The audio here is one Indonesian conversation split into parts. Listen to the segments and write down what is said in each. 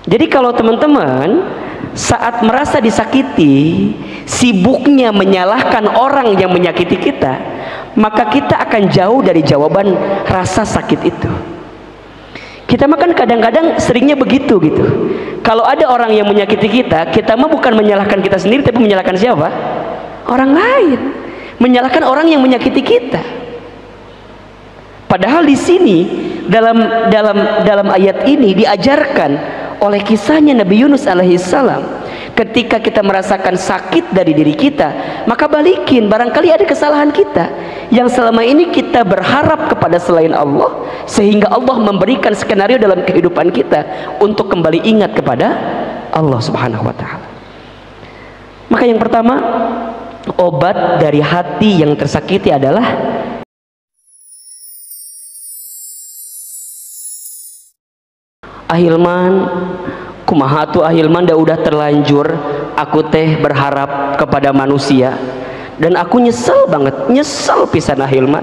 Jadi kalau teman-teman saat merasa disakiti, sibuknya menyalahkan orang yang menyakiti kita, maka kita akan jauh dari jawaban rasa sakit itu. Kita makan kadang-kadang seringnya begitu gitu. Kalau ada orang yang menyakiti kita, kita mah bukan menyalahkan kita sendiri, tapi menyalahkan siapa? Orang lain. Menyalahkan orang yang menyakiti kita. Padahal di sini dalam ayat ini diajarkan oleh kisahnya Nabi Yunus alaihissalam. Ketika kita merasakan sakit dari diri kita, maka balikin, barangkali ada kesalahan kita yang selama ini kita berharap kepada selain Allah, sehingga Allah memberikan skenario dalam kehidupan kita untuk kembali ingat kepada Allah subhanahu wa ta'ala. Maka yang pertama, obat dari hati yang tersakiti adalah Ahilman, kumaha tuh Ahilman, udah terlanjur aku teh berharap kepada manusia dan aku nyesel banget, nyesel pisan Ahilman.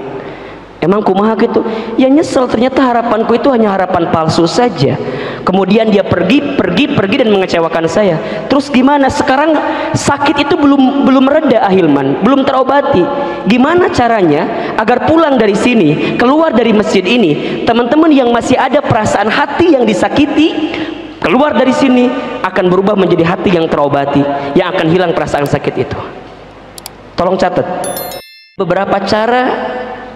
Emang kumaha gitu? Ya nyesel, ternyata harapanku itu hanya harapan palsu saja. Kemudian dia pergi dan mengecewakan saya. Terus gimana? Sekarang sakit itu belum reda Ahilman, belum terobati. Gimana caranya agar pulang dari sini, keluar dari masjid ini, teman-teman yang masih ada perasaan hati yang disakiti, keluar dari sini akan berubah menjadi hati yang terobati, yang akan hilang perasaan sakit itu. Tolong catat beberapa cara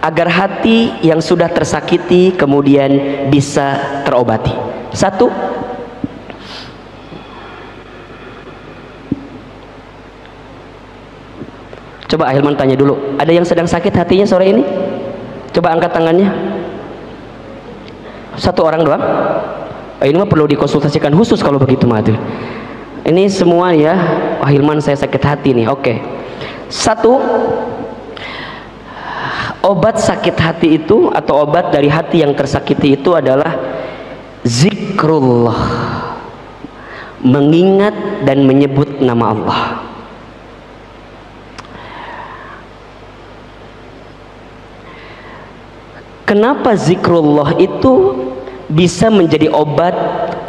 agar hati yang sudah tersakiti kemudian bisa terobati. Satu, coba Ahilman tanya dulu, ada yang sedang sakit hatinya sore ini? Coba angkat tangannya. Satu orang doang? Ini mah perlu dikonsultasikan khusus kalau begitu mah tuh. Ini semua ya, Ahilman saya sakit hati nih. Oke. Satu, obat sakit hati itu atau obat dari hati yang tersakiti itu adalah zikrullah, mengingat dan menyebut nama Allah. Kenapa zikrullah itu bisa menjadi obat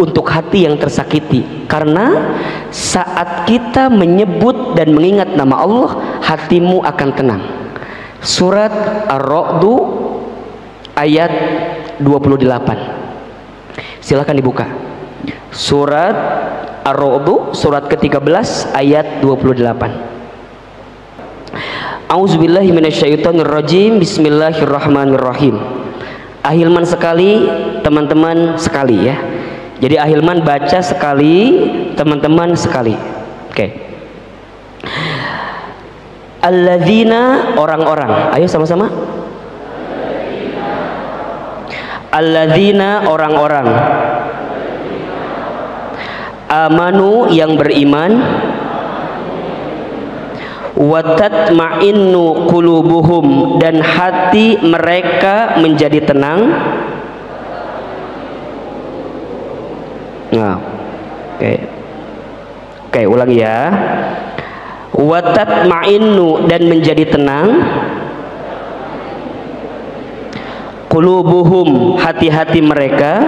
untuk hati yang tersakiti? Karena saat kita menyebut dan mengingat nama Allah, hatimu akan tenang. Surat Ar-Ra'd ayat 28. Silakan dibuka. Surat Ar-Ra'd surat ke-13 ayat 28. Auzubillahi minasyaitonirrajim. Bismillahirrahmanirrahim. Ahilman sekali, teman-teman sekali ya. Jadi Ahilman baca sekali, teman-teman sekali. Oke. Alladzina, orang-orang. Ayo sama-sama. Alladzina, orang-orang. Amanu, yang beriman. Wa tatma'innu qulubuhum, dan hati mereka menjadi tenang. Nah, oke, ulangi ya. Wa tatma'innu, dan menjadi tenang. Qulubuhum, hati-hati mereka.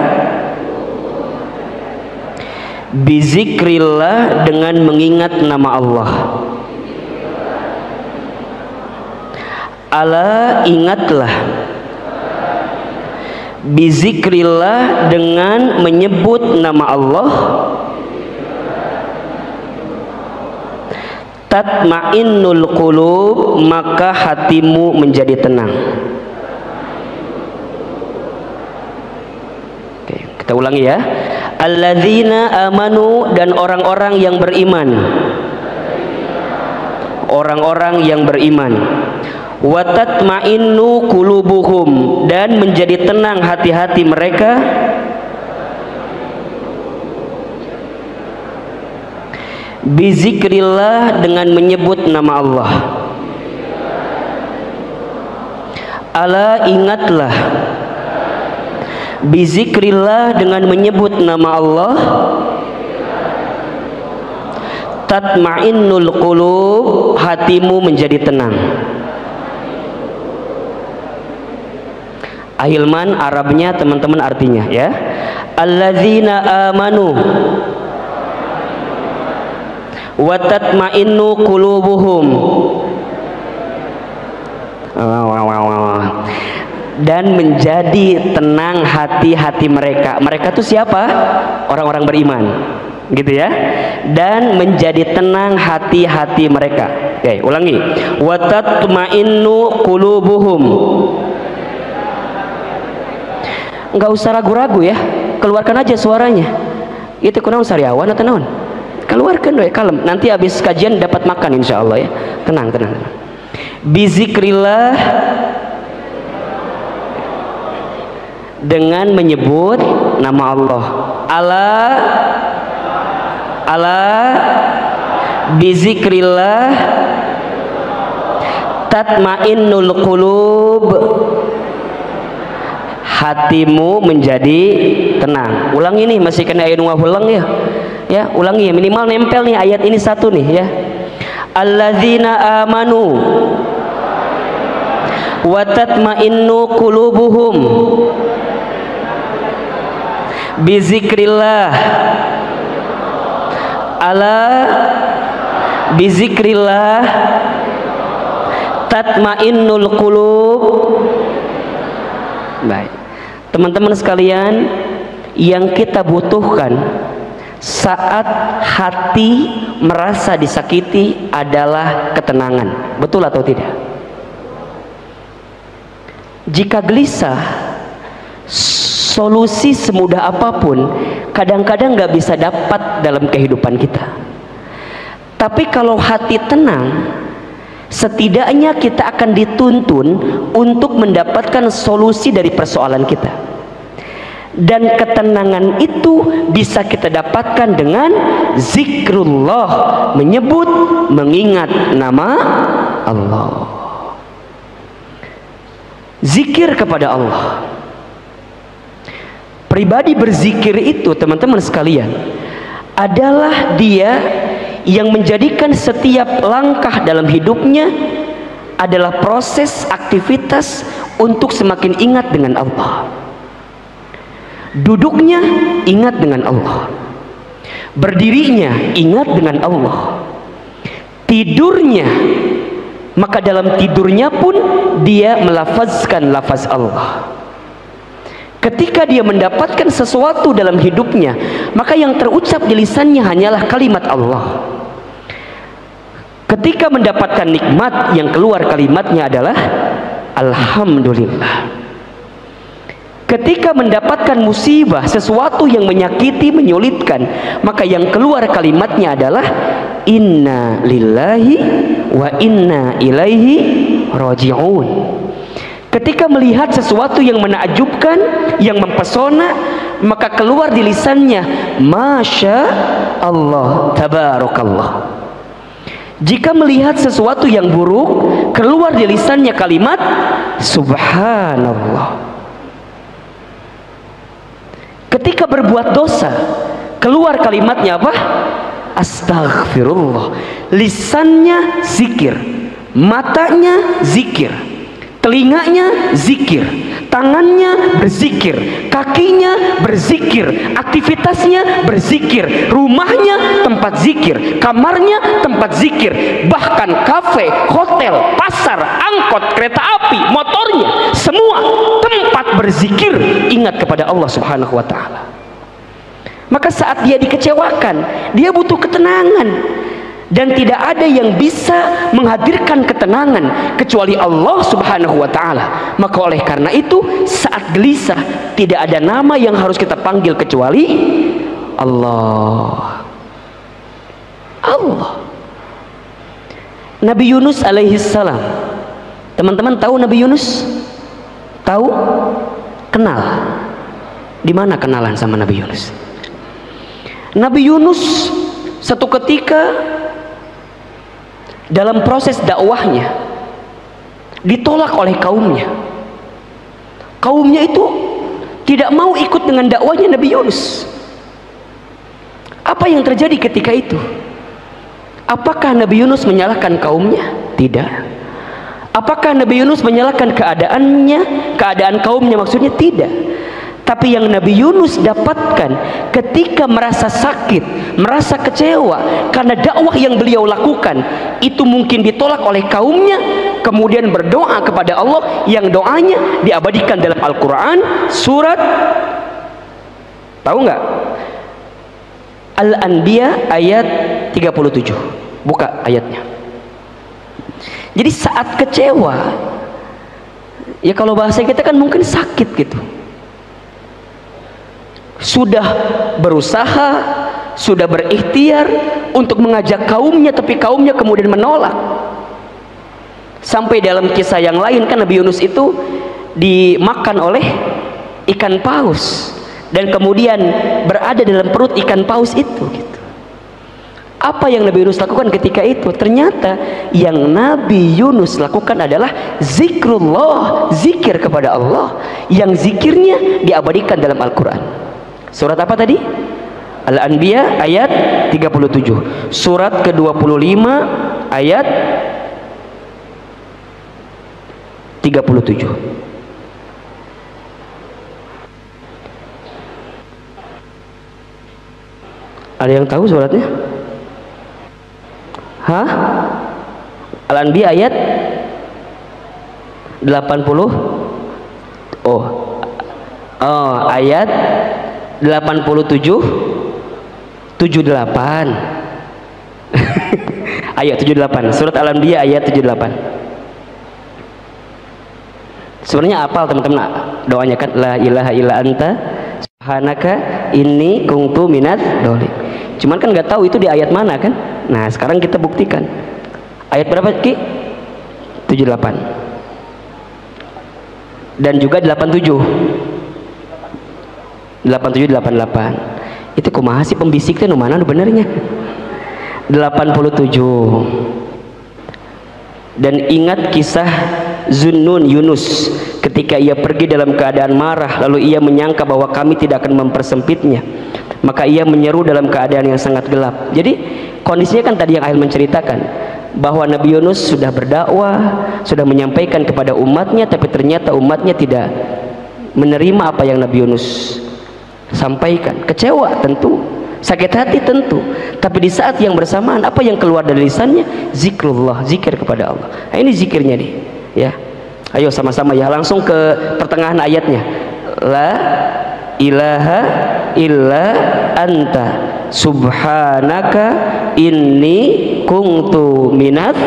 Bizikrillah, dengan mengingat nama Allah. Ala, ingatlah. Bizikrillah, dengan menyebut nama Allah. Tatma'innul qulub, maka hatimu menjadi tenang. Oke, kita ulangi ya. Alladzina amanu, dan orang-orang yang beriman. Orang-orang yang beriman. Wa tatma'innu qulubuhum, dan menjadi tenang hati-hati mereka. Bizikrillah, dengan menyebut nama Allah. Ala, ingatlah. Bizikrillah, dengan menyebut nama Allah. Tatma'innul qulub, hatimu menjadi tenang. Ahilman Arabnya teman-teman artinya ya. Alladzina amanu wa tatma'innu qulubuhum, dan menjadi tenang hati-hati mereka. Mereka itu siapa? Orang-orang beriman, gitu ya. Dan menjadi tenang hati-hati mereka. Oke, ulangi. Wa tatma'innu qulubuhum. Enggak usah ragu-ragu ya, keluarkan aja suaranya. Itu kunaon sariawan atau naon? Keluarkan doa kalem. Nanti habis kajian dapat makan insya Allah ya. Tenang, tenang, tenang. Bizikrillah, dengan menyebut nama Allah. Ala bizikrillah tatmainnul qulub, hatimu menjadi tenang. Ulangi nih, masih kena ayat ulang ya. Ya, ulangi ya, minimal nempel nih ayat ini satu nih ya. Alladzina amanu wa tatmainnu qulubuhum bizikrillah, ala bizikrillah tatmainnul qulub. Baik, teman-teman sekalian, yang kita butuhkan saat hati merasa disakiti adalah ketenangan. Betul atau tidak? Jika gelisah, solusi semudah apapun kadang-kadang nggak bisa dapat dalam kehidupan kita. Tapi kalau hati tenang, setidaknya kita akan dituntun untuk mendapatkan solusi dari persoalan kita. Dan ketenangan itu bisa kita dapatkan dengan zikrullah, menyebut, mengingat nama Allah. Zikir kepada Allah. Pribadi berzikir itu, teman-teman sekalian, adalah dia yang menjadikan setiap langkah dalam hidupnya adalah proses aktivitas untuk semakin ingat dengan Allah. Duduknya ingat dengan Allah, berdirinya ingat dengan Allah, tidurnya, maka dalam tidurnya pun dia melafazkan lafaz Allah. Ketika dia mendapatkan sesuatu dalam hidupnya, maka yang terucap di lisannya hanyalah kalimat Allah. Ketika mendapatkan nikmat, yang keluar kalimatnya adalah alhamdulillah. Ketika mendapatkan musibah, sesuatu yang menyakiti, menyulitkan, maka yang keluar kalimatnya adalah inna lillahi wa inna ilaihi raji'un. Ketika melihat sesuatu yang menakjubkan, yang mempesona, maka keluar di lisannya masya Allah, tabarakallah. Jika melihat sesuatu yang buruk, keluar di lisannya kalimat subhanallah. Ketika berbuat dosa, keluar kalimatnya apa? Astaghfirullah. Lisannya zikir, matanya zikir, telinganya zikir, tangannya berzikir, kakinya berzikir, aktivitasnya berzikir, rumahnya tempat zikir, kamarnya tempat zikir, bahkan kafe, hotel, pasar, angkot, kereta api, motornya, semua tempat berzikir, ingat kepada Allah Subhanahu wa ta'ala. Maka saat dia dikecewakan, dia butuh ketenangan. Dan tidak ada yang bisa menghadirkan ketenangan kecuali Allah Subhanahu wa ta'ala. Maka oleh karena itu, saat gelisah, tidak ada nama yang harus kita panggil kecuali Allah. Allah. Nabi Yunus alaihissalam, teman-teman tahu Nabi Yunus? Tahu? Kenal? Di mana kenalan sama Nabi Yunus? Nabi Yunus satu ketika dalam proses dakwahnya ditolak oleh kaumnya. Kaumnya itu tidak mau ikut dengan dakwahnya Nabi Yunus. Apa yang terjadi ketika itu? Apakah Nabi Yunus menyalahkan kaumnya? Tidak. Apakah Nabi Yunus menyalahkan keadaannya, keadaan kaumnya? Maksudnya tidak. Tapi yang Nabi Yunus dapatkan ketika merasa sakit, merasa kecewa karena dakwah yang beliau lakukan itu mungkin ditolak oleh kaumnya, kemudian berdoa kepada Allah yang doanya diabadikan dalam Al-Quran, surat, tahu nggak? Al-Anbiya ayat 37. Buka ayatnya. Jadi saat kecewa, ya kalau bahasa kita kan mungkin sakit gitu, sudah berusaha, sudah berikhtiar untuk mengajak kaumnya, tapi kaumnya kemudian menolak. Sampai dalam kisah yang lain kan Nabi Yunus itu dimakan oleh ikan paus dan kemudian berada dalam perut ikan paus itu gitu. Apa yang Nabi Yunus lakukan ketika itu? Ternyata yang Nabi Yunus lakukan adalah zikrullah, zikir kepada Allah, yang zikirnya diabadikan dalam Al-Quran. Surat apa tadi? Al-Anbiya ayat 37. Surat ke-25 ayat 37. Ada yang tahu suratnya? Hah? Al-Anbiya ayat 80. Oh, ayat 87 78. Ayat 78. Surat Al-Anbiya ayat 78. Sebenarnya apal teman-teman doanya kan, la ilaha illa anta subhanaka inni kuntu minadz dzalimin. Cuman kan nggak tahu itu di ayat mana kan. Nah sekarang kita buktikan. Ayat berapa Ki? 78 dan juga 87. 87 88. Itu kumaha sih pembisik teh nu mana nu benernya? 87. Dan ingat kisah Zunnun Yunus ketika ia pergi dalam keadaan marah, lalu ia menyangka bahwa kami tidak akan mempersempitnya, maka ia menyeru dalam keadaan yang sangat gelap. Jadi kondisinya kan tadi yang Ahil menceritakan bahwa Nabi Yunus sudah berdakwah, sudah menyampaikan kepada umatnya, tapi ternyata umatnya tidak menerima apa yang Nabi Yunus sampaikan. Kecewa tentu, sakit hati tentu, tapi di saat yang bersamaan apa yang keluar dari lisannya? Zikrullah, zikir kepada Allah. Nah, ini zikirnya nih ya. Ayo sama-sama ya, langsung ke pertengahan ayatnya. La ilaha illa anta subhanaka inni kuntu minadz,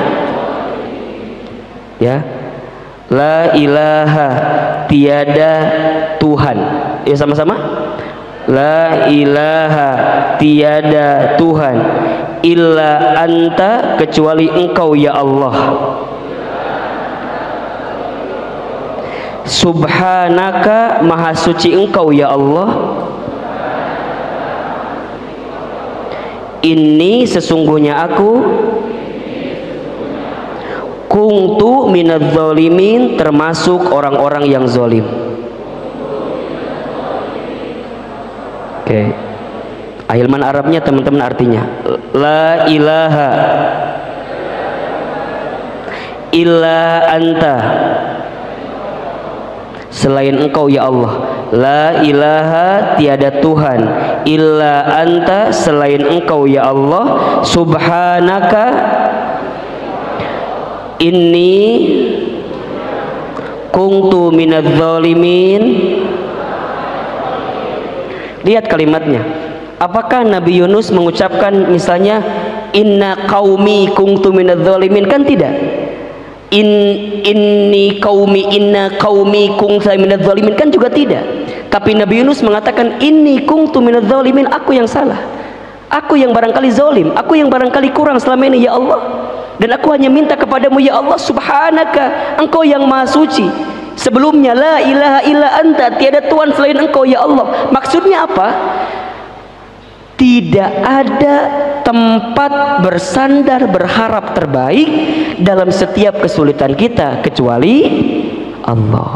ya. La ilaha, tiada Tuhan. Ya sama-sama. La ilaha, tiada Tuhan, illa anta, kecuali engkau ya Allah. Subhanaka, maha suci engkau ya Allah. Inni, sesungguhnya aku, kuntu minadz dzalimin, termasuk orang-orang yang zalim. Oke. Ahilman Arabnya teman-teman artinya la ilaha illa anta, selain engkau ya Allah. La ilaha, tiada Tuhan, illa anta, selain engkau ya Allah. Subhanaka, inni kuntu minadz dzalimin. Lihat kalimatnya. Apakah Nabi Yunus mengucapkan misalnya inna qaumi kuntu minadz dzalimin? Kan tidak. Inni qaumi, inna qaumi kuntu minadz dzalimin, kan juga tidak. Tapi Nabi Yunus mengatakan inni kuntu minadz dzalimin, aku yang salah, aku yang barangkali zalim, aku yang barangkali kurang selama ini ya Allah, dan aku hanya minta kepadamu ya Allah. Subhanaka, engkau yang maha suci. Sebelumnya la ilaha illa anta, tiada Tuhan selain engkau ya Allah. Maksudnya apa? Tidak ada tempat bersandar berharap terbaik dalam setiap kesulitan kita kecuali Allah.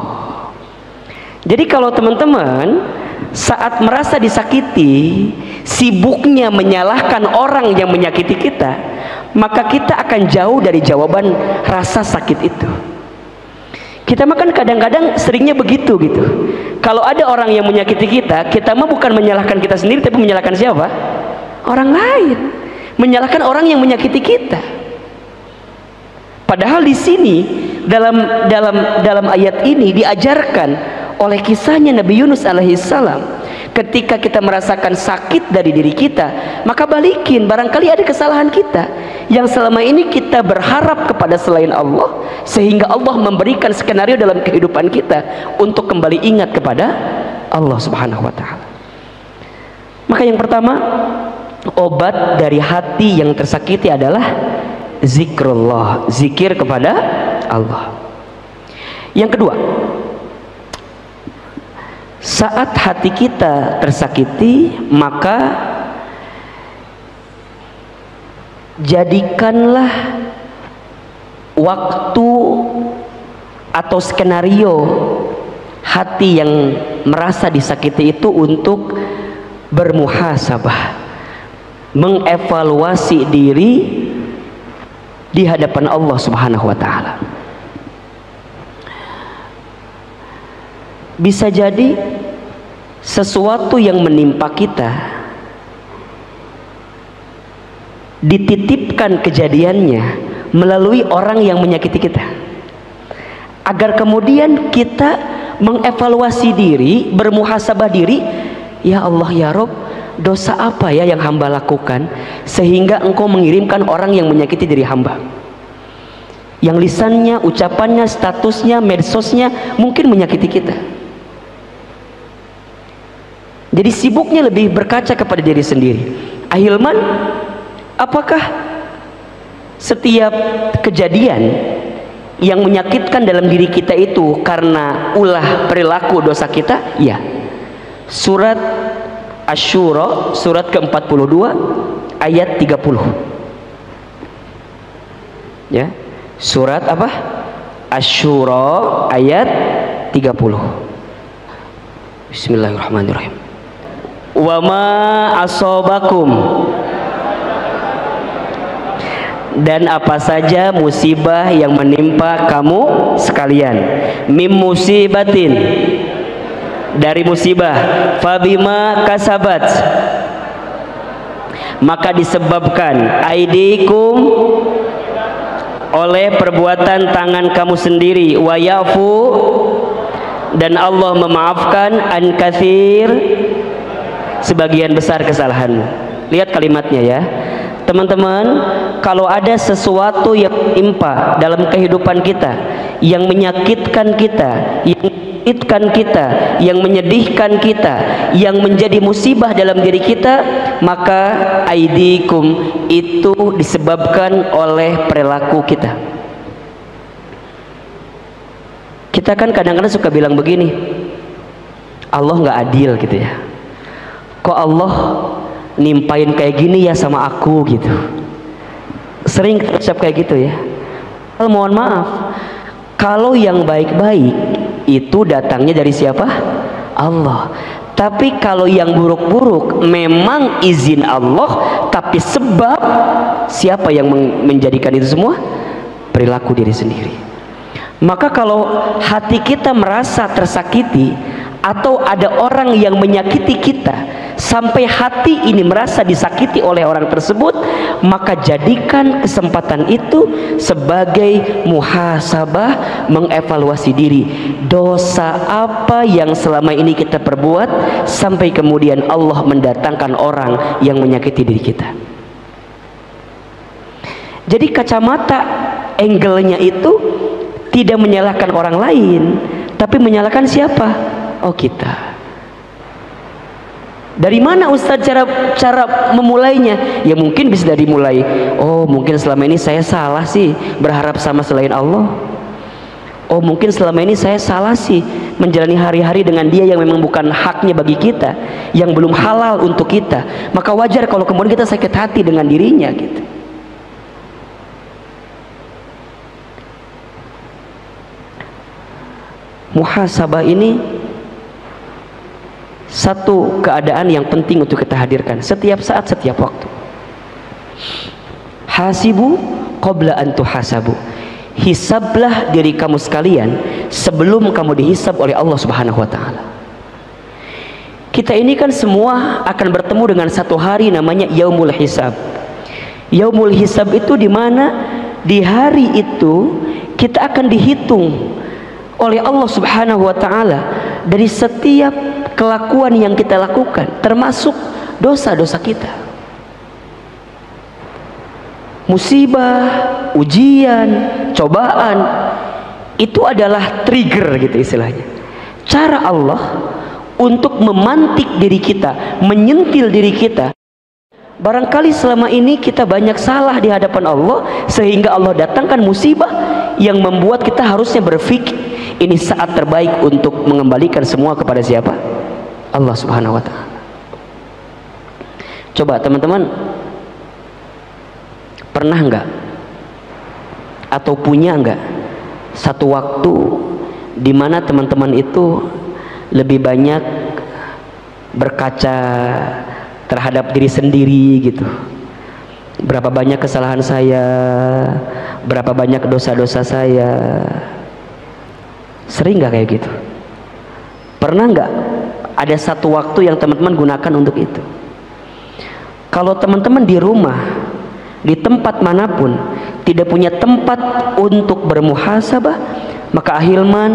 Jadi kalau teman-teman saat merasa disakiti, sibuknya menyalahkan orang yang menyakiti kita, maka kita akan jauh dari jawaban rasa sakit itu. Kita makan kadang-kadang seringnya begitu gitu. Kalau ada orang yang menyakiti kita, kita mah bukan menyalahkan kita sendiri, tapi menyalahkan siapa? Orang lain. Menyalahkan orang yang menyakiti kita. Padahal di sini dalam ayat ini diajarkan oleh kisahnya Nabi Yunus alaihissalam. Ketika kita merasakan sakit dari diri kita, maka balikin, barangkali ada kesalahan kita yang selama ini kita berharap kepada selain Allah, sehingga Allah memberikan skenario dalam kehidupan kita untuk kembali ingat kepada Allah subhanahu wa ta'ala. Maka yang pertama, obat dari hati yang tersakiti adalah zikrullah, zikir kepada Allah. Yang kedua, saat hati kita tersakiti, maka jadikanlah waktu atau skenario hati yang merasa disakiti itu untuk bermuhasabah, mengevaluasi diri di hadapan Allah subhanahu wa ta'ala. Bisa jadi sesuatu yang menimpa kita dititipkan kejadiannya melalui orang yang menyakiti kita, agar kemudian kita mengevaluasi diri, bermuhasabah diri. Ya Allah, ya Rob, dosa apa ya yang hamba lakukan sehingga engkau mengirimkan orang yang menyakiti diri hamba, yang lisannya, ucapannya, statusnya, medsosnya mungkin menyakiti kita. Jadi sibuknya lebih berkaca kepada diri sendiri. Ahilman, apakah setiap kejadian yang menyakitkan dalam diri kita itu karena ulah perilaku dosa kita? Ya. Surat Asy-Syura, surat ke-42 ayat 30. Ya. Surat apa? Asy-Syura ayat 30. Bismillahirrahmanirrahim. Wa ma asobakum, dan apa saja musibah yang menimpa kamu sekalian, mim musibatin, dari musibah, fabima kasabat, maka disebabkan, aidikum, oleh perbuatan tangan kamu sendiri, wa yafu, dan Allah memaafkan, an katsir, sebagian besar kesalahanmu. Lihat kalimatnya ya teman-teman. Kalau ada sesuatu yang menimpa dalam kehidupan kita, yang menyakitkan kita, yang menyedihkan kita, yang menjadi musibah dalam diri kita, maka aidikum, itu disebabkan oleh perilaku kita. Kita kan kadang-kadang suka bilang begini, Allah nggak adil gitu ya, kok Allah nimpain kayak gini ya sama aku gitu. Sering ucap kayak gitu ya. Mohon maaf, kalau yang baik-baik itu datangnya dari siapa? Allah. Tapi kalau yang buruk-buruk memang izin Allah, tapi sebab siapa yang menjadikan itu semua? Perilaku diri sendiri. Maka kalau hati kita merasa tersakiti, atau ada orang yang menyakiti kita sampai hati ini merasa disakiti oleh orang tersebut, maka jadikan kesempatan itu sebagai muhasabah, mengevaluasi diri. Dosa apa yang selama ini kita perbuat sampai kemudian Allah mendatangkan orang yang menyakiti diri kita? Jadi kacamata angle-nya itu tidak menyalahkan orang lain, tapi menyalahkan siapa? Oh, kita. Dari mana Ustadz cara memulainya? Ya mungkin bisa dari mulai, oh mungkin selama ini saya salah sih berharap sama selain Allah. Oh mungkin selama ini saya salah sih menjalani hari-hari dengan dia yang memang bukan haknya bagi kita, yang belum halal untuk kita. Maka wajar kalau kemudian kita sakit hati dengan dirinya gitu. Muhasabah ini satu keadaan yang penting untuk kita hadirkan setiap saat, setiap waktu. Hasibu qabla an tuhasabu. hisablah diri kamu sekalian sebelum kamu dihisab oleh Allah Subhanahu wa taala. Kita ini kan semua akan bertemu dengan satu hari namanya yaumul hisab. Yaumul hisab itu di mana di hari itu kita akan dihitung oleh Allah Subhanahu wa taala dari setiap kelakuan yang kita lakukan, termasuk dosa-dosa kita. Musibah, ujian, cobaan itu adalah trigger gitu istilahnya. Cara Allah untuk memantik diri kita, menyentil diri kita. Barangkali selama ini kita banyak salah di hadapan Allah sehingga Allah datangkan musibah yang membuat kita harusnya berpikir ini saat terbaik untuk mengembalikan semua kepada siapa? Allah Subhanahu wa taala. Coba teman-teman, pernah enggak atau punya enggak satu waktu di mana teman-teman itu lebih banyak berkaca terhadap diri sendiri gitu? Berapa banyak kesalahan saya, berapa banyak dosa-dosa saya? Sering nggak kayak gitu? Pernah nggak ada satu waktu yang teman-teman gunakan untuk itu? Kalau teman-teman di rumah, di tempat manapun tidak punya tempat untuk bermuhasabah, maka Ahilman,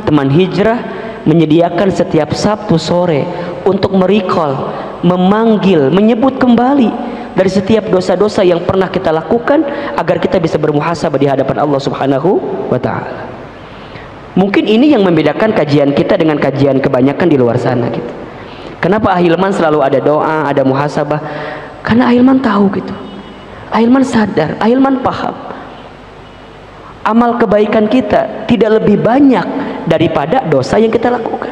teman hijrah, menyediakan setiap Sabtu sore untuk merecall, memanggil, menyebut kembali dari setiap dosa-dosa yang pernah kita lakukan agar kita bisa bermuhasabah di hadapan Allah Subhanahu wa taala. Mungkin ini yang membedakan kajian kita dengan kajian kebanyakan di luar sana gitu. Kenapa Ahilman selalu ada doa, ada muhasabah? Karena Ahilman tahu gitu. Ahilman sadar, Ahilman paham. Amal kebaikan kita tidak lebih banyak daripada dosa yang kita lakukan.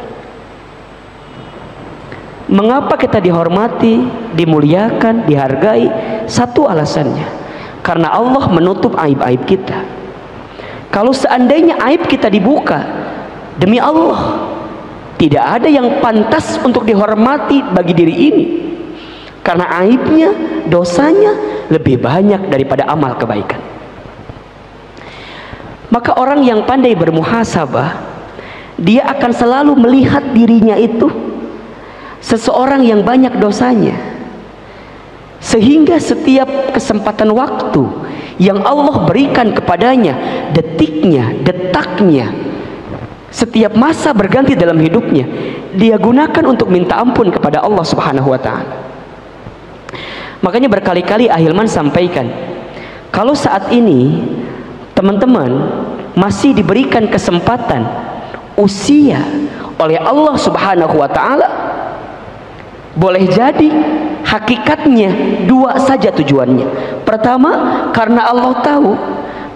Mengapa kita dihormati, dimuliakan, dihargai? Satu alasannya, karena Allah menutup aib-aib kita. Kalau seandainya aib kita dibuka, demi Allah tidak ada yang pantas untuk dihormati bagi diri ini, karena aibnya, dosanya lebih banyak daripada amal kebaikan. Maka orang yang pandai bermuhasabah, dia akan selalu melihat dirinya itu seseorang yang banyak dosanya, sehingga setiap kesempatan waktu yang Allah berikan kepadanya, detiknya, detaknya, setiap masa berganti dalam hidupnya, dia gunakan untuk minta ampun kepada Allah Subhanahu wa taala. Makanya berkali-kali Ahilman sampaikan, kalau saat ini teman-teman masih diberikan kesempatan usia oleh Allah Subhanahu wa taala, boleh jadi hakikatnya dua saja tujuannya. Pertama, karena Allah tahu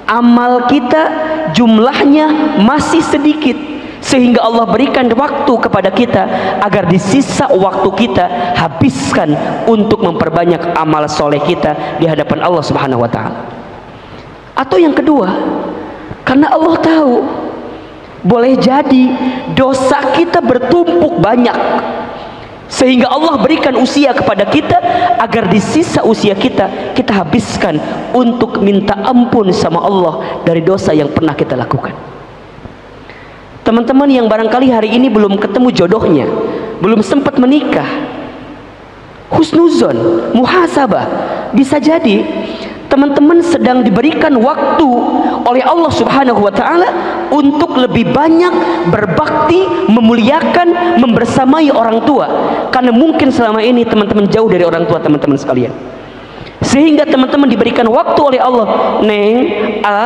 amal kita jumlahnya masih sedikit, sehingga Allah berikan waktu kepada kita agar di sisa waktu kita habiskan untuk memperbanyak amal soleh kita di hadapan Allah Subhanahu wa taala. Atau yang kedua, karena Allah tahu boleh jadi dosa kita bertumpuk banyak, sehingga Allah berikan usia kepada kita agar di sisa usia kita habiskan untuk minta ampun sama Allah dari dosa yang pernah kita lakukan. Teman-teman yang barangkali hari ini belum ketemu jodohnya, belum sempat menikah, husnuzon, muhasabah, bisa jadi teman-teman sedang diberikan waktu oleh Allah Subhanahu wa taala untuk lebih banyak berbakti, memuliakan, membersamai orang tua, karena mungkin selama ini teman-teman jauh dari orang tua teman-teman sekalian, sehingga teman-teman diberikan waktu oleh Allah. Neng A,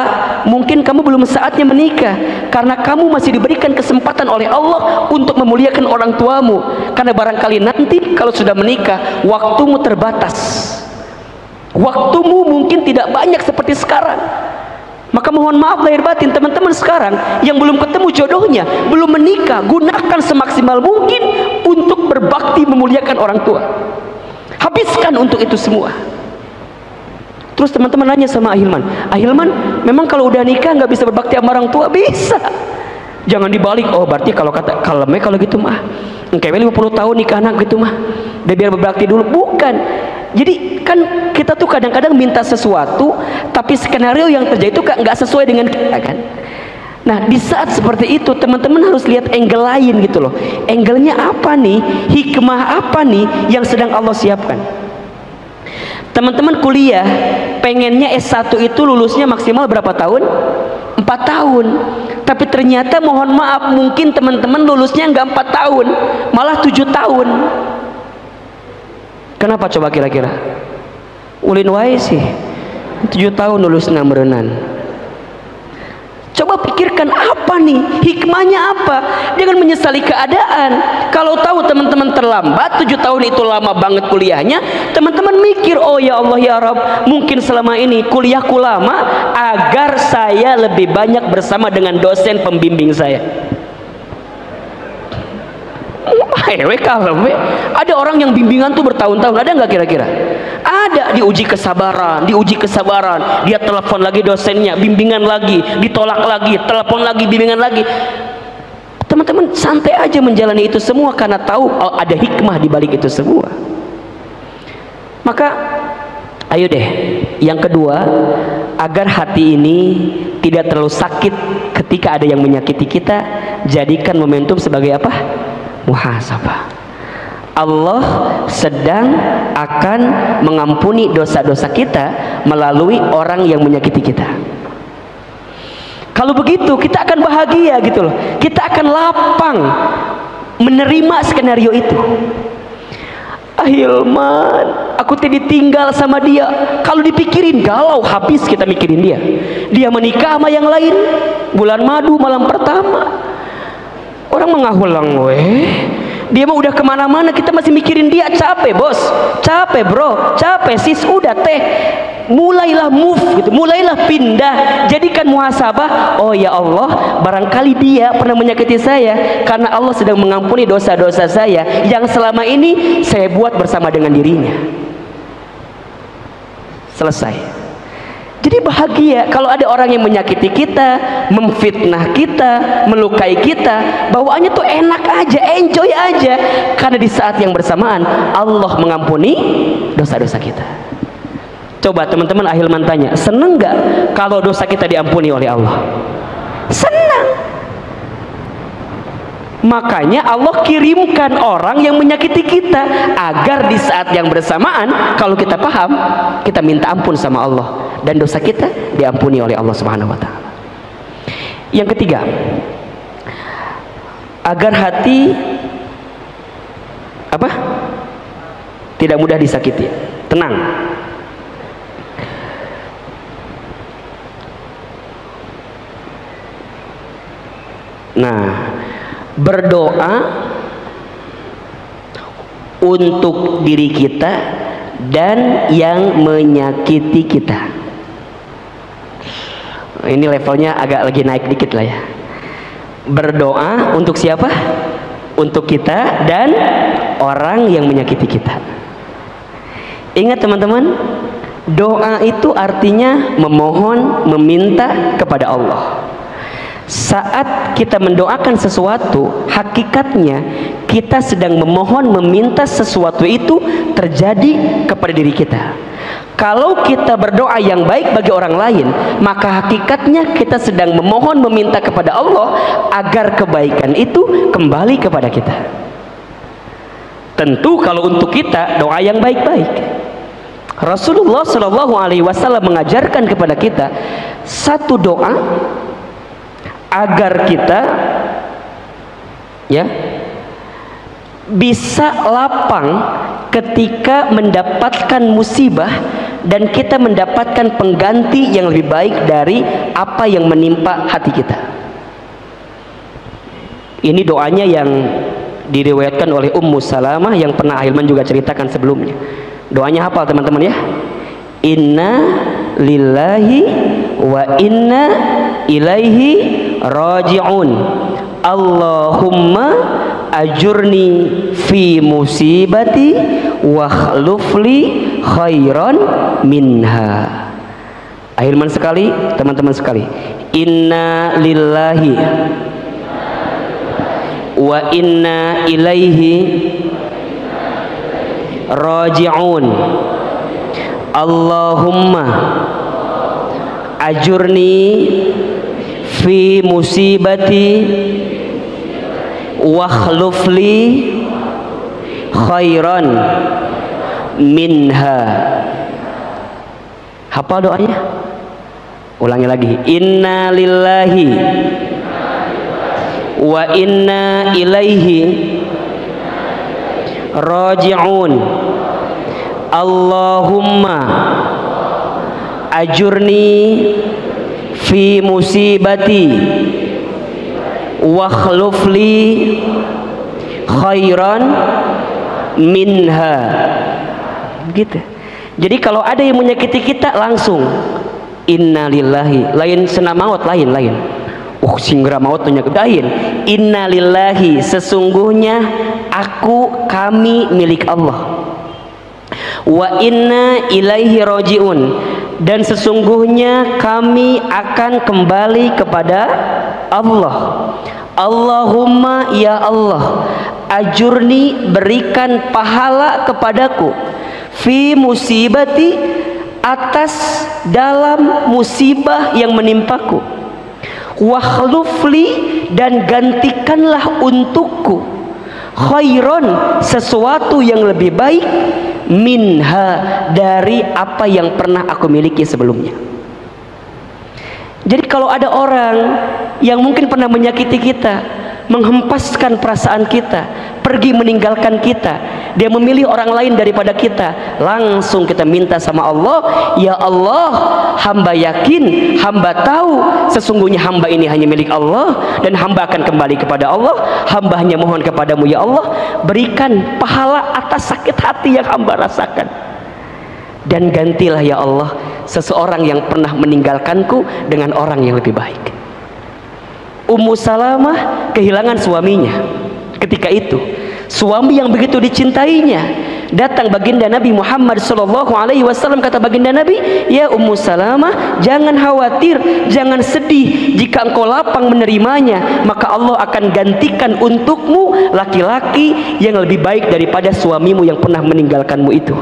mungkin kamu belum saatnya menikah karena kamu masih diberikan kesempatan oleh Allah untuk memuliakan orang tuamu, karena barangkali nanti kalau sudah menikah waktumu terbatas, waktumu mungkin tidak banyak seperti sekarang. Maka mohon maaf lahir batin teman-teman sekarang yang belum ketemu jodohnya, belum menikah, gunakan semaksimal mungkin untuk berbakti, memuliakan orang tua. Habiskan untuk itu semua. Terus teman-teman nanya sama Ahilman, Ahilman memang kalau udah nikah nggak bisa berbakti sama orang tua? Bisa. Jangan dibalik, oh berarti kalau kata kalau gitu mah engkau 50 tahun nikah anak gitu mah udah biar berbakti dulu. Bukan, Jadi kan kita tuh kadang-kadang minta sesuatu, tapi skenario yang terjadi itu nggak sesuai dengan kita kan. Nah di saat seperti itu teman-teman harus lihat angle lain gitu loh. Angle-nya apa nih? Hikmah apa nih yang sedang Allah siapkan? Teman-teman kuliah pengennya S1 itu lulusnya maksimal berapa tahun? 4 tahun. Tapi ternyata mohon maaf mungkin teman-teman lulusnya nggak 4 tahun, malah 7 tahun. Kenapa coba kira-kira? Ulin wae sih 7 tahun lulusnya merenan. Coba pikirkan apa nih hikmahnya apa? Jangan menyesali keadaan. Kalau tahu teman-teman terlambat 7 tahun itu lama banget kuliahnya, teman-teman mikir, oh ya Allah ya Rabb, mungkin selama ini kuliahku lama agar saya lebih banyak bersama dengan dosen pembimbing saya. Ada orang yang bimbingan tuh bertahun-tahun, ada nggak kira-kira? Ada, diuji kesabaran, dia telepon lagi dosennya, bimbingan lagi, ditolak lagi, telepon lagi, bimbingan lagi. Teman-teman santai aja menjalani itu semua karena tahu ada hikmah di balik itu semua. Maka ayo deh, yang kedua, agar hati ini tidak terlalu sakit ketika ada yang menyakiti kita, jadikan momentum sebagai apa? Muhasabah. Allah sedang akan mengampuni dosa-dosa kita melalui orang yang menyakiti kita. Kalau begitu kita akan bahagia gitu loh, kita akan lapang menerima skenario itu. Hilman, aku tadi tinggal sama dia. Kalau dipikirin galau habis kita mikirin dia. Dia menikah sama yang lain, bulan madu malam pertama. Orang mengahulang dia mah udah kemana-mana, kita masih mikirin dia. Capek bos, capek bro, capek sis, udah teh, mulailah move gitu, mulailah pindah, jadikan muhasabah. Oh ya Allah, barangkali dia pernah menyakiti saya, karena Allah sedang mengampuni dosa-dosa saya yang selama ini saya buat bersama dengan dirinya. Selesai. Jadi bahagia kalau ada orang yang menyakiti kita, memfitnah kita, melukai kita, bawaannya tuh enak aja, enjoy aja, karena di saat yang bersamaan Allah mengampuni dosa-dosa kita. Coba teman-teman Ahilman tanya, seneng nggak kalau dosa kita diampuni oleh Allah? Senang. Makanya Allah kirimkan orang yang menyakiti kita agar di saat yang bersamaan kalau kita paham, kita minta ampun sama Allah dan dosa kita diampuni oleh Allah Subhanahu wa taala. Yang ketiga, agar hati apa? Tidak mudah disakiti, tenang. Nah, berdoa untuk diri kita dan yang menyakiti kita. Ini levelnya agak lagi naik dikit lah ya. Berdoa untuk siapa? Untuk kita dan orang yang menyakiti kita. Ingat teman-teman, doa itu artinya memohon, meminta kepada Allah. Saat kita mendoakan sesuatu, hakikatnya kita sedang memohon, meminta sesuatu itu terjadi kepada diri kita. Kalau kita berdoa yang baik bagi orang lain, maka hakikatnya kita sedang memohon, meminta kepada Allah agar kebaikan itu kembali kepada kita. Tentu kalau untuk kita doa yang baik-baik. Rasulullah Shallallahu Alaihi Wasallam mengajarkan kepada kita satu doa agar kita ya bisa lapang ketika mendapatkan musibah dan kita mendapatkan pengganti yang lebih baik dari apa yang menimpa hati kita. Ini doanya yang diriwayatkan oleh Ummu Salamah yang pernah Ahilman juga ceritakan sebelumnya. Doanya hafal teman-teman ya. Inna lillahi wa inna ilaihi raji'un. Allahumma ajurni fi musibati wa khlufli khairan minha. Ahilman sekali, teman-teman sekali. Inna lillahi wa inna ilaihi raji'un. Allahumma ajurni fi musibati wakhlufli khairan minha. Hafal doanya? Ulangi lagi. Inna lillahi wa inna ilaihi raji'un. Allahumma ajurni fi musibati wakhlufli khairan minha. Gitu. Jadi kalau ada yang menyakiti kita langsung innalillahi, lain senam maut, lain singgara maut menyakiti, innalillahi, sesungguhnya kami milik Allah, wa inna ilaihi rajiun, dan sesungguhnya kami akan kembali kepada Allah. Allahumma, ya Allah, ajurni, berikan pahala kepadaku, fi musibati, atas dalam musibah yang menimpaku, wakhlufli, dan gantikanlah untukku, khairon, sesuatu yang lebih baik, minha, dari apa yang pernah aku miliki sebelumnya. Jadi kalau ada orang yang mungkin pernah menyakiti kita, menghempaskan perasaan kita, pergi meninggalkan kita, dia memilih orang lain daripada kita, langsung kita minta sama Allah, ya Allah, hamba yakin, hamba tahu sesungguhnya hamba ini hanya milik Allah dan hamba akan kembali kepada Allah. Hamba hanya mohon kepadamu, ya Allah, berikan pahala atas sakit hati yang hamba rasakan, dan gantilah ya Allah seseorang yang pernah meninggalkanku dengan orang yang lebih baik. Ummu Salamah kehilangan suaminya. Ketika itu suami yang begitu dicintainya datang baginda Nabi Muhammad SAW. Kata baginda Nabi, ya Ummu Salamah, jangan khawatir, jangan sedih, jika engkau lapang menerimanya, maka Allah akan gantikan untukmu laki-laki yang lebih baik daripada suamimu yang pernah meninggalkanmu itu.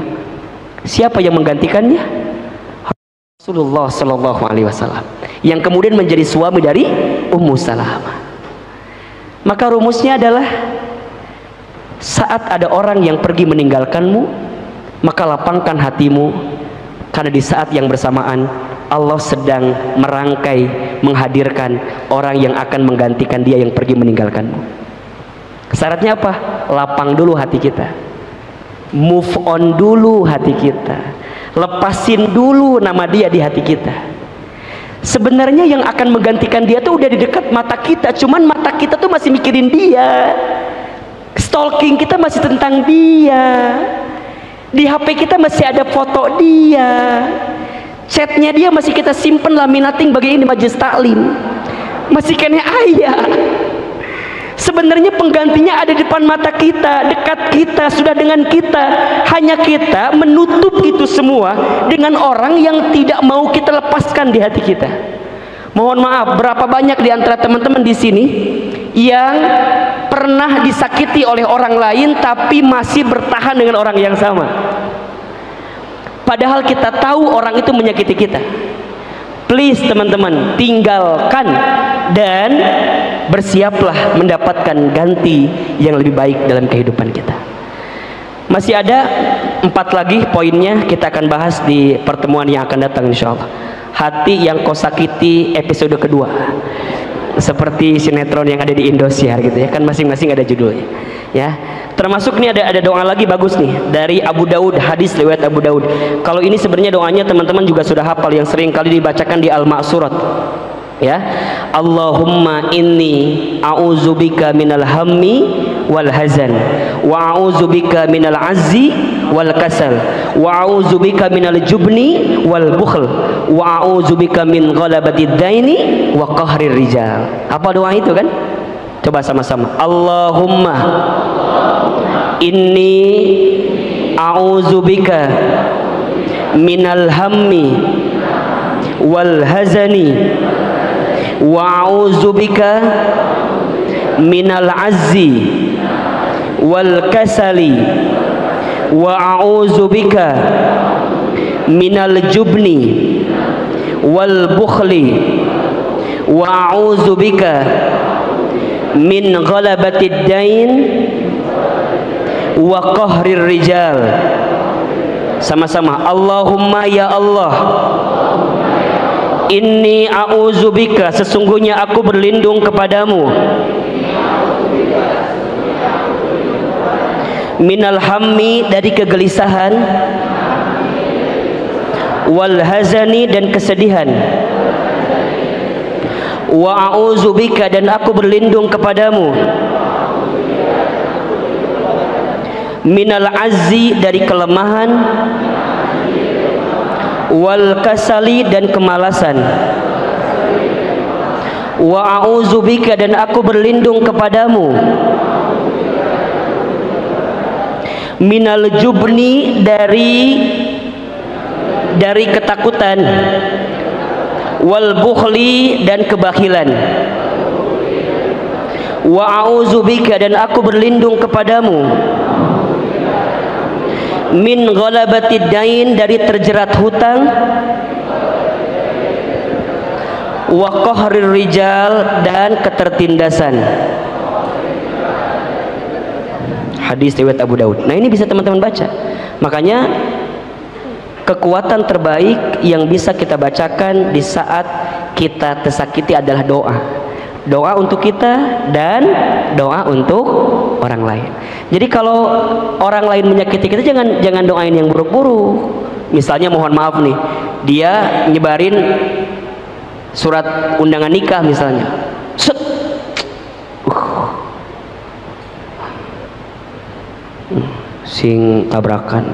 Siapa yang menggantikannya? Rasulullah SAW, yang kemudian menjadi suami dari Ummu Salamah. Maka rumusnya adalah, saat ada orang yang pergi meninggalkanmu, maka lapangkan hatimu, karena di saat yang bersamaan Allah sedang merangkai, menghadirkan orang yang akan menggantikan dia yang pergi meninggalkanmu. Syaratnya apa? Lapang dulu hati kita, move on dulu hati kita, lepasin dulu nama dia di hati kita. Sebenarnya yang akan menggantikan dia tuh udah di dekat mata kita, cuman mata kita tuh masih mikirin dia, stalking kita masih tentang dia, di HP kita masih ada foto dia, chatnya dia masih kita simpen laminating bagi ini majelis taklim, masih kena ayah. Sebenarnya penggantinya ada di depan mata kita, dekat kita, sudah dengan kita. Hanya kita menutup itu semua dengan orang yang tidak mau kita lepaskan di hati kita. Mohon maaf, berapa banyak di antara teman-teman di sini yang pernah disakiti oleh orang lain tapi masih bertahan dengan orang yang sama, padahal kita tahu orang itu menyakiti kita. Please teman-teman, tinggalkan dan bersiaplah mendapatkan ganti yang lebih baik dalam kehidupan kita. Masih ada 4 lagi poinnya, kita akan bahas di pertemuan yang akan datang insyaallah. Hati yang kau sakiti episode kedua, seperti sinetron yang ada di Indosiar gitu ya kan, masing-masing ada judulnya ya. Termasuk nih ada doa lagi bagus nih dari Abu Daud, hadis riwayat Abu Daud. Kalau ini sebenarnya doanya teman-teman juga sudah hafal, yang sering kali dibacakan di Al-Ma'surat ya. Allahumma inni a'udzubika minal hammi wal hazan, wa a'udzubika minal azzi wal kasal, wa a'udzubika minal jubni wal bukhl, wa a'udzubika min ghalabatid daini wa qahrir rijal. Apa doa itu kan? Coba sama-sama. Allahumma inni a'udzubika minal hammi wal hazani, wa a'udzubika minal azzi wal kasali, wa a'udzubika minal jubni wal bukhli wa a'udzubika min ghalabatid dain wa qahrir rijal. Sama-sama, Allahumma ya Allah, inni a'udzubika, sesungguhnya aku berlindung kepadamu, minal hammi, dari kegelisahan, wal hazani, dan kesedihan, wa a'udzubika, dan aku berlindung kepadamu, minal azzi, dari kelemahan, wal kasali, dan kemalasan, wa a'udzubika, dan aku berlindung kepadamu, minal jubni, dari ketakutan, wal bukhli, dan kebakilan, wa a'udzubika, dan aku berlindung kepadamu, min ghalabatid dain, dari terjerat hutang, wa qahrir rijal, dan ketertindasan. Hadis riwayat Abu Daud. Nah, ini bisa teman-teman baca. Makanya kekuatan terbaik yang bisa kita bacakan di saat kita tersakiti adalah doa. Doa untuk kita dan doa untuk orang lain. Jadi kalau orang lain menyakiti kita, jangan doain yang buruk-buruk. Misalnya mohon maaf nih, dia nyebarin surat undangan nikah misalnya. Set. Sing tabrakan.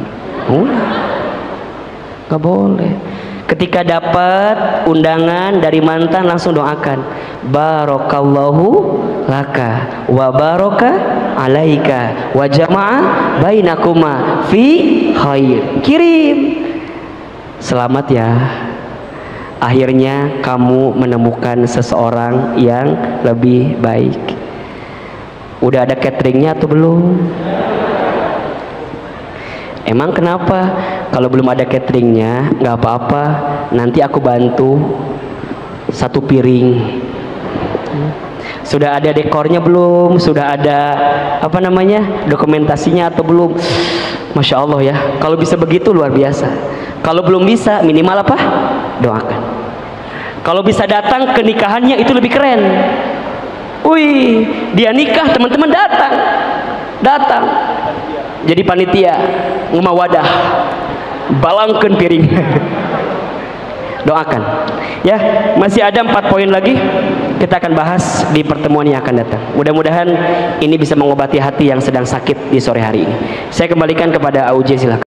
Gak boleh. Ketika dapat undangan dari mantan, langsung doakan, barakallahu laka wa baraka alaika wa jama'a bainakuma fi khair. Kirim, selamat ya, akhirnya kamu menemukan seseorang yang lebih baik. Udah ada cateringnya atau belum? Emang kenapa? Kalau belum ada cateringnya, nggak apa-apa, nanti aku bantu 1 piring. Sudah ada dekornya belum? Sudah ada apa namanya, dokumentasinya atau belum? Masya Allah ya, kalau bisa begitu luar biasa. Kalau belum bisa, minimal apa? Doakan. Kalau bisa datang ke nikahannya, itu lebih keren. Wih, dia nikah, teman-teman datang jadi panitia ngemawadah, balangkeun piring. Doakan ya. Masih ada 4 poin lagi, kita akan bahas di pertemuan yang akan datang. Mudah-mudahan ini bisa mengobati hati yang sedang sakit di sore hari ini. Saya kembalikan kepada Auji, silakan.